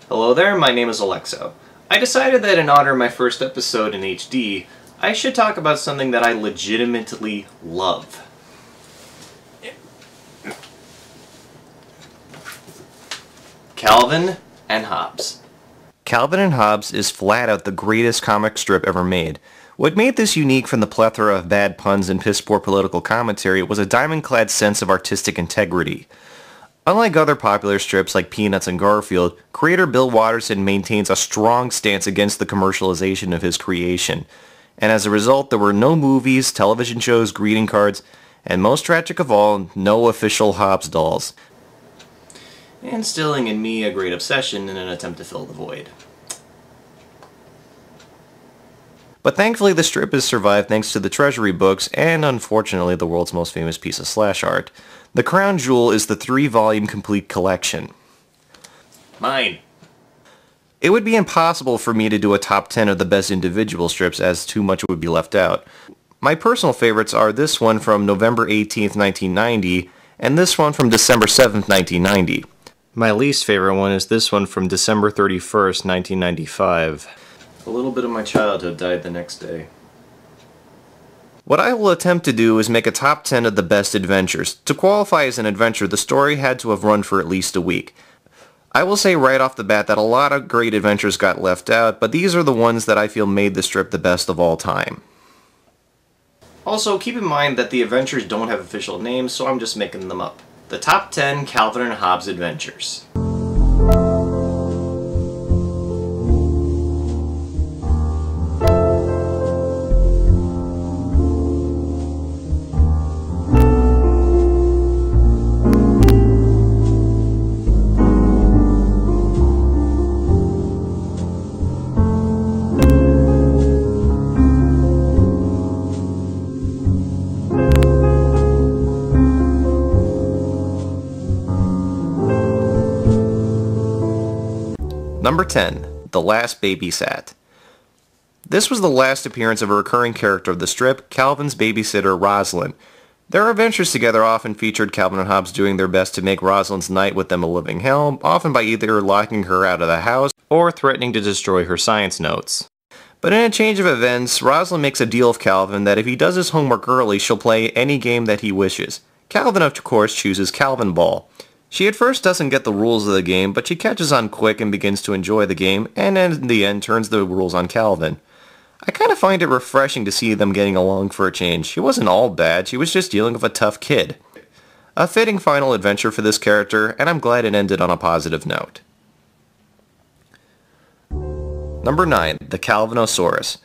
Hello there, my name is Alexo. I decided that in honor of my first episode in HD, I should talk about something that I legitimately love. Calvin and Hobbes. Calvin and Hobbes is flat out the greatest comic strip ever made. What made this unique from the plethora of bad puns and piss-poor political commentary was a diamond-clad sense of artistic integrity. Unlike other popular strips like Peanuts and Garfield, creator Bill Watterson maintains a strong stance against the commercialization of his creation. And as a result, there were no movies, television shows, greeting cards, and most tragic of all, no official Hobbes dolls. Instilling in me a great obsession in an attempt to fill the void. But thankfully the strip has survived thanks to the Treasury books and, unfortunately, the world's most famous piece of slash art. The crown jewel is the 3-volume complete collection. Mine. It would be impossible for me to do a top 10 of the best individual strips, as too much would be left out. My personal favorites are this one from November 18th, 1990, and this one from December 7th, 1990. My least favorite one is this one from December 31st, 1995. A little bit of my childhood died the next day. What I will attempt to do is make a top 10 of the best adventures. To qualify as an adventure, the story had to have run for at least a week. I will say right off the bat that a lot of great adventures got left out, but these are the ones that I feel made the strip the best of all time. Also, keep in mind that the adventures don't have official names, so I'm just making them up. The top 10 Calvin and Hobbes adventures. Number 10. The Last Babysat. This was the last appearance of a recurring character of the strip, Calvin's babysitter, Rosalind. Their adventures together often featured Calvin and Hobbes doing their best to make Rosalind's night with them a living hell, often by either locking her out of the house or threatening to destroy her science notes. But in a change of events, Rosalind makes a deal with Calvin that if he does his homework early, she'll play any game that he wishes. Calvin, of course, chooses Calvin Ball. She at first doesn't get the rules of the game, but she catches on quick and begins to enjoy the game, and in the end turns the rules on Calvin. I kind of find it refreshing to see them getting along for a change. She wasn't all bad, she was just dealing with a tough kid. A fitting final adventure for this character, and I'm glad it ended on a positive note. Number 9. The Calvinosaurus.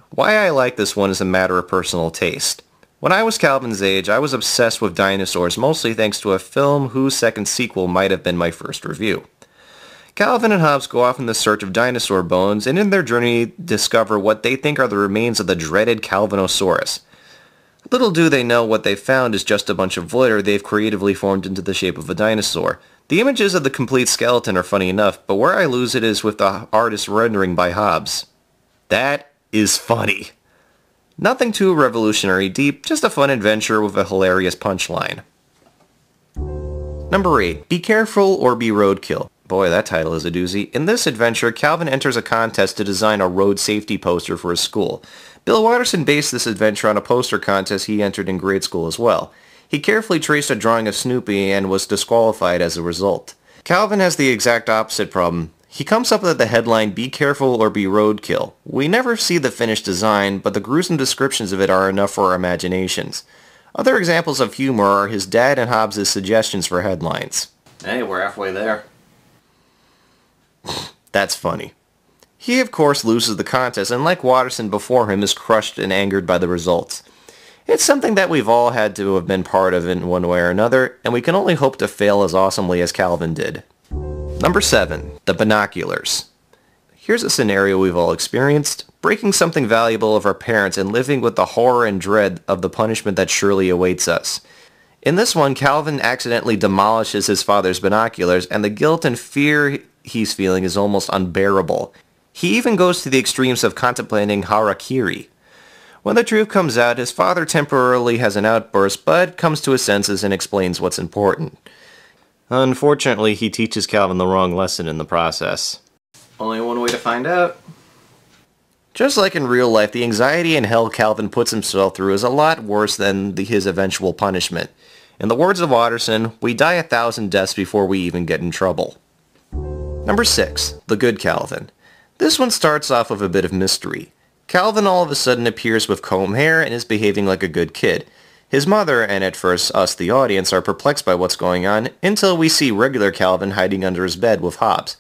Why I like this one is a matter of personal taste. When I was Calvin's age, I was obsessed with dinosaurs, mostly thanks to a film whose second sequel might have been my first review. Calvin and Hobbes go off in the search of dinosaur bones, and in their journey discover what they think are the remains of the dreaded Calvinosaurus. Little do they know what they found is just a bunch of litter they've creatively formed into the shape of a dinosaur. The images of the complete skeleton are funny enough, but where I lose it is with the artist's rendering by Hobbes. That is funny. Nothing too revolutionary deep, just a fun adventure with a hilarious punchline. Number 8. Be Careful or Be Roadkill. Boy, that title is a doozy. In this adventure, Calvin enters a contest to design a road safety poster for his school. Bill Watterson based this adventure on a poster contest he entered in grade school as well. He carefully traced a drawing of Snoopy and was disqualified as a result. Calvin has the exact opposite problem. He comes up with the headline, Be Careful or Be Roadkill. We never see the finished design, but the gruesome descriptions of it are enough for our imaginations. Other examples of humor are his dad and Hobbes' suggestions for headlines. Hey, we're halfway there. That's funny. He, of course, loses the contest, and like Watterson before him, is crushed and angered by the results. It's something that we've all had to have been part of in one way or another, and we can only hope to fail as awesomely as Calvin did. Number 7. The Binoculars. Here's a scenario we've all experienced, breaking something valuable of our parents and living with the horror and dread of the punishment that surely awaits us. In this one, Calvin accidentally demolishes his father's binoculars, and the guilt and fear he's feeling is almost unbearable. He even goes to the extremes of contemplating harakiri. When the truth comes out, his father temporarily has an outburst, but comes to his senses and explains what's important. Unfortunately, he teaches Calvin the wrong lesson in the process. Only one way to find out. Just like in real life, the anxiety and hell Calvin puts himself through is a lot worse than his eventual punishment. In the words of Watterson, we die 1,000 deaths before we even get in trouble. Number 6. The Good Calvin. This one starts off with a bit of mystery. Calvin all of a sudden appears with comb hair and is behaving like a good kid. His mother, and at first us the audience, are perplexed by what's going on until we see regular Calvin hiding under his bed with Hobbes.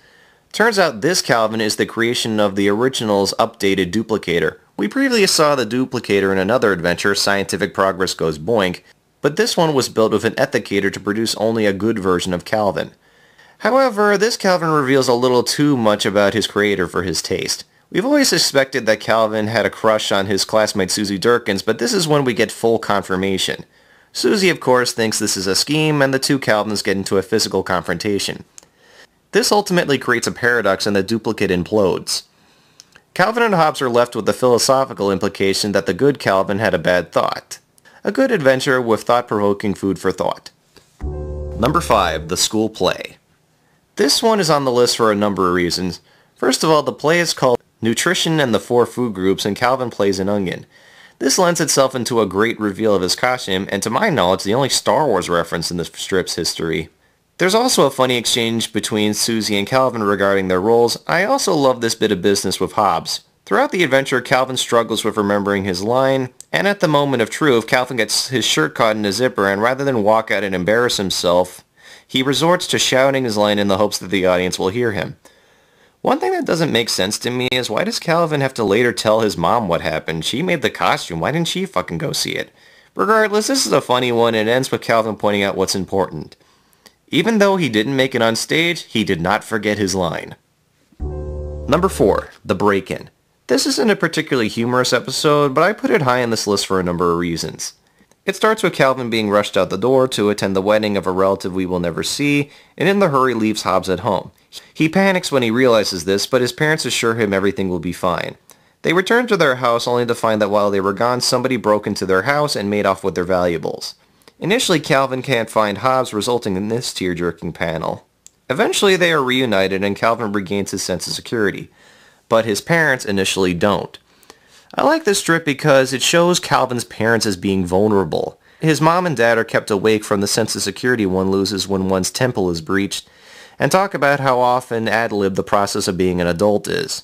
Turns out this Calvin is the creation of the original's updated duplicator. We previously saw the duplicator in another adventure, Scientific Progress Goes Boink, but this one was built with an ethicator to produce only a good version of Calvin. However, this Calvin reveals a little too much about his creator for his taste. We've always suspected that Calvin had a crush on his classmate Susie Durkins, but this is when we get full confirmation. Susie, of course, thinks this is a scheme, and the two Calvins get into a physical confrontation. This ultimately creates a paradox and the duplicate implodes. Calvin and Hobbes are left with the philosophical implication that the good Calvin had a bad thought. A good adventure with thought-provoking food for thought. Number 5. The School Play. This one is on the list for a number of reasons. First of all, the play is called Nutrition and the Four Food Groups, and Calvin plays an onion. This lends itself into a great reveal of his costume, and to my knowledge, the only Star Wars reference in the strip's history. There's also a funny exchange between Susie and Calvin regarding their roles. I also love this bit of business with Hobbes. Throughout the adventure, Calvin struggles with remembering his line, and at the moment of truth, Calvin gets his shirt caught in a zipper, and rather than walk out and embarrass himself, he resorts to shouting his line in the hopes that the audience will hear him. One thing that doesn't make sense to me is why does Calvin have to later tell his mom what happened? She made the costume, why didn't she fucking go see it? Regardless, this is a funny one, and it ends with Calvin pointing out what's important. Even though he didn't make it on stage, he did not forget his line. Number 4. The Break-In. This isn't a particularly humorous episode, but I put it high on this list for a number of reasons. It starts with Calvin being rushed out the door to attend the wedding of a relative we will never see, and in the hurry leaves Hobbes at home. He panics when he realizes this, but his parents assure him everything will be fine. They return to their house only to find that while they were gone, somebody broke into their house and made off with their valuables. Initially, Calvin can't find Hobbes, resulting in this tear-jerking panel. Eventually, they are reunited and Calvin regains his sense of security, but his parents initially don't. I like this strip because it shows Calvin's parents as being vulnerable. His mom and dad are kept awake from the sense of security one loses when one's temple is breached, and talk about how often ad-lib the process of being an adult is.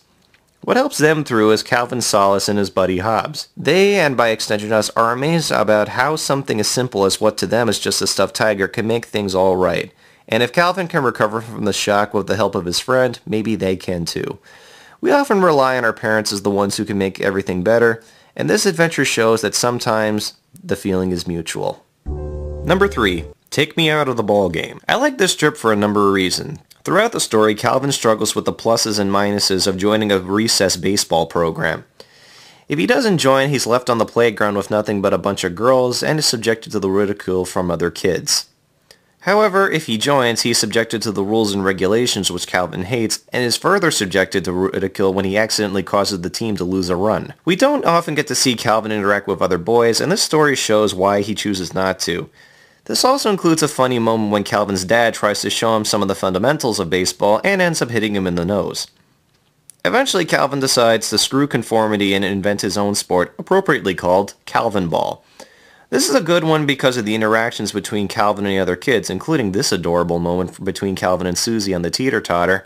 What helps them through is Calvin's solace and his buddy Hobbes. They, and by extension us, are amazed about how something as simple as what to them is just a stuffed tiger can make things all right. And if Calvin can recover from the shock with the help of his friend, maybe they can too. We often rely on our parents as the ones who can make everything better, and this adventure shows that sometimes the feeling is mutual. Number 3. Take Me Out of the Ball Game. I like this strip for a number of reasons. Throughout the story, Calvin struggles with the pluses and minuses of joining a recess baseball program. If he doesn't join, he's left on the playground with nothing but a bunch of girls and is subjected to the ridicule from other kids. However, if he joins, he's subjected to the rules and regulations which Calvin hates, and is further subjected to ridicule when he accidentally causes the team to lose a run. We don't often get to see Calvin interact with other boys, and this story shows why he chooses not to. This also includes a funny moment when Calvin's dad tries to show him some of the fundamentals of baseball and ends up hitting him in the nose. Eventually, Calvin decides to screw conformity and invent his own sport, appropriately called Calvin Ball. This is a good one because of the interactions between Calvin and the other kids, including this adorable moment between Calvin and Susie on the teeter-totter,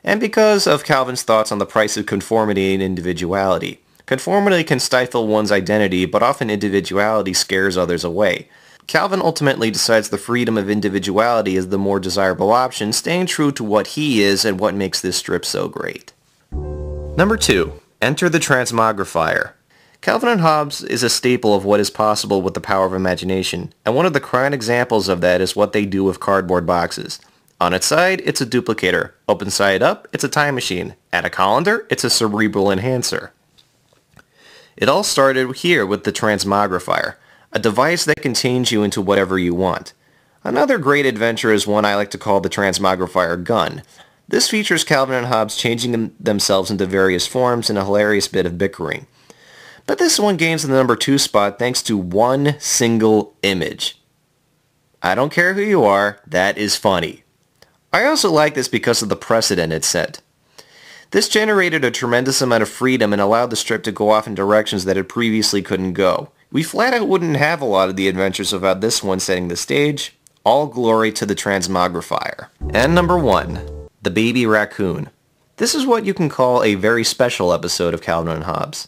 and because of Calvin's thoughts on the price of conformity and individuality. Conformity can stifle one's identity, but often individuality scares others away. Calvin ultimately decides the freedom of individuality is the more desirable option, staying true to what he is and what makes this strip so great. Number 2. Enter the Transmogrifier. Calvin and Hobbes is a staple of what is possible with the power of imagination, and one of the prime examples of that is what they do with cardboard boxes. On its side, it's a duplicator. Open side up, it's a time machine. Add a colander, it's a cerebral enhancer. It all started here with the Transmogrifier, a device that can change you into whatever you want. Another great adventure is one I like to call the Transmogrifier gun. This features Calvin and Hobbes changing themselves into various forms in a hilarious bit of bickering. But this one gains the number 2 spot thanks to one single image. I don't care who you are, that is funny. I also like this because of the precedent it set. This generated a tremendous amount of freedom and allowed the strip to go off in directions that it previously couldn't go. We flat out wouldn't have a lot of the adventures without this one setting the stage. All glory to the transmogrifier. And number 1, the baby raccoon. This is what you can call a very special episode of Calvin and Hobbes.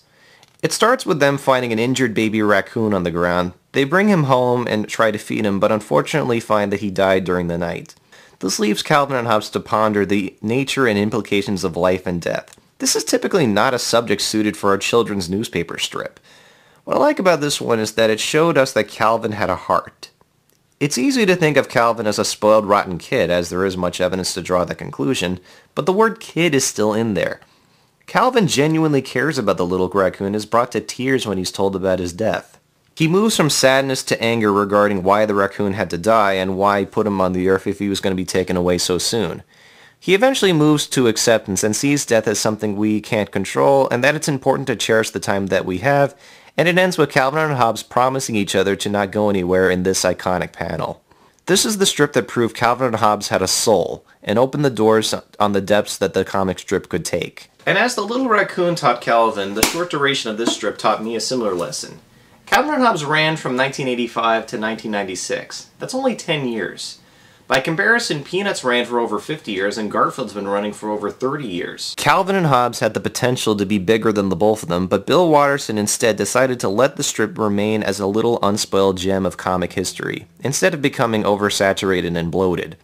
It starts with them finding an injured baby raccoon on the ground. They bring him home and try to feed him, but unfortunately find that he died during the night. This leaves Calvin and Hobbes to ponder the nature and implications of life and death. This is typically not a subject suited for a children's newspaper strip. What I like about this one is that it showed us that Calvin had a heart. It's easy to think of Calvin as a spoiled, rotten kid, as there is much evidence to draw that conclusion, but the word kid is still in there. Calvin genuinely cares about the little raccoon and is brought to tears when he's told about his death. He moves from sadness to anger regarding why the raccoon had to die and why put him on the earth if he was going to be taken away so soon. He eventually moves to acceptance and sees death as something we can't control and that it's important to cherish the time that we have, and it ends with Calvin and Hobbes promising each other to not go anywhere in this iconic panel. This is the strip that proved Calvin and Hobbes had a soul and opened the doors on the depths that the comic strip could take. And as the little raccoon taught Calvin, the short duration of this strip taught me a similar lesson. Calvin and Hobbes ran from 1985 to 1996. That's only 10 years. By comparison, Peanuts ran for over 50 years and Garfield's been running for over 30 years. Calvin and Hobbes had the potential to be bigger than the both of them, but Bill Watterson instead decided to let the strip remain as a little unspoiled gem of comic history, instead of becoming oversaturated and bloated.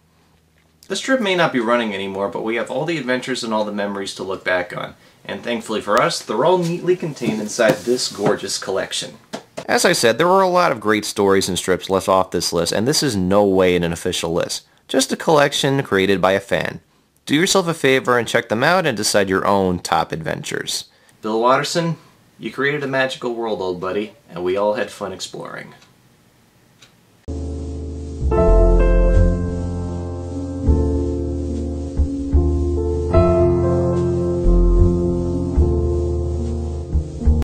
The strip may not be running anymore, but we have all the adventures and all the memories to look back on. And thankfully for us, they're all neatly contained inside this gorgeous collection. As I said, there were a lot of great stories and strips left off this list, and this is no way an official list. Just a collection created by a fan. Do yourself a favor and check them out and decide your own top adventures. Bill Watterson, you created a magical world, old buddy, and we all had fun exploring.